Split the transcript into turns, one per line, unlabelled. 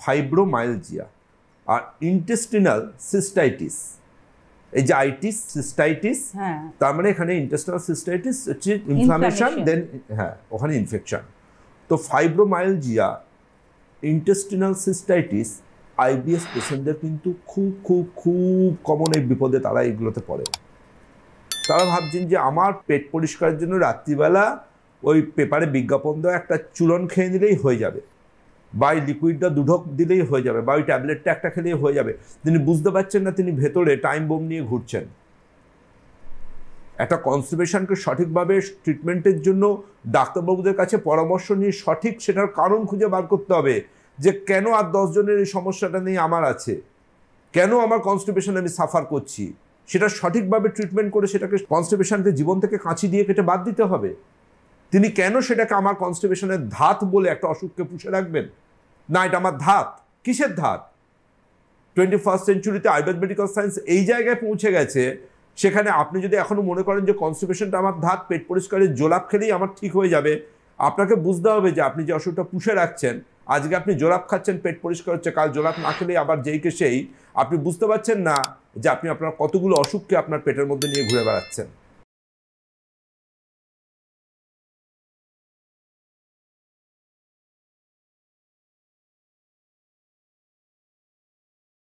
ফাইব্রোমাইলজিয়া আর intestinal cystitis. এই যে itis cystitis, তার মানে এখানে ইন্টেস্টিনাল সিস্টাইটিস হচ্ছে ইনফ্লামেশন, দেন ওখানে ইনফেকশন। তো ফাইব্রোমাইলজিয়া, ইন্টেস্টিনাল সিস্টাইটিস আইবিএস পেশেন্টদের কিন্তু খুব খুব খুব কমন এই বিপদে তারা এগুলোতে পড়ে। তারা ভাবছেন যে আমার পেট পরিষ্কারের জন্য রাত্রিবেলা ওই পেপারে বিজ্ঞাপন দেওয়া একটা চূরণ খেয়ে নিলেই হয়ে যাবে, বা এই লিকুইডটা দুঢোক দিলেই হয়ে যাবে, বা ওই ট্যাবলেটটা একটা খেলেই হয়ে যাবে। তিনি বুঝতে পারছেন না তিনি ভেতরে টাইম বোম নিয়ে ঘুরছেন। একটা কনস্টিপেশনকে সঠিকভাবে ট্রিটমেন্টের জন্য ডাক্তারবাবুদের কাছে পরামর্শ নিয়ে সঠিক সেটার কারণ খুঁজে বার করতে হবে, যে কেন আর 10 জনের এই সমস্যাটা নেই আমার আছে, কেন আমার কনস্টিপেশন আমি সাফার করছি, সেটা সঠিকভাবে ট্রিটমেন্ট করে সেটাকে কনস্টিপেশনকে জীবন থেকে কাঁচি দিয়ে কেটে বাদ দিতে হবে। তিনি কেন সেটাকে আমার কনস্টিপেশনের ধাত বলে একটা অসুখকে পুষে রাখবেন? না, এটা আমার ধাত। কিসের ধাত? 21st সেঞ্চুরিতে আয়ুর্বেদ মেডিকেল সায়েন্স এই জায়গায় পৌঁছে গেছে, সেখানে আপনি যদি এখনো মনে করেন যে কনস্টিপেশনটা আমার ধাত, পেট পরিষ্কারের জোলাপ খেলেই আমার ঠিক হয়ে যাবে, আপনাকে বুঝতে হবে যে আপনি যে অসুখটা পুষে রাখছেন, আজকে আপনি জোলাপ খাচ্ছেন, পেট পরিষ্কার হচ্ছে, কাল জোলাপ না খেলেই আবার যেই কে সেই, আপনি বুঝতে পারছেন না যে আপনি আপনার কতগুলো অসুখকে আপনার পেটের মধ্যে নিয়ে ঘুরে বেড়াচ্ছেন।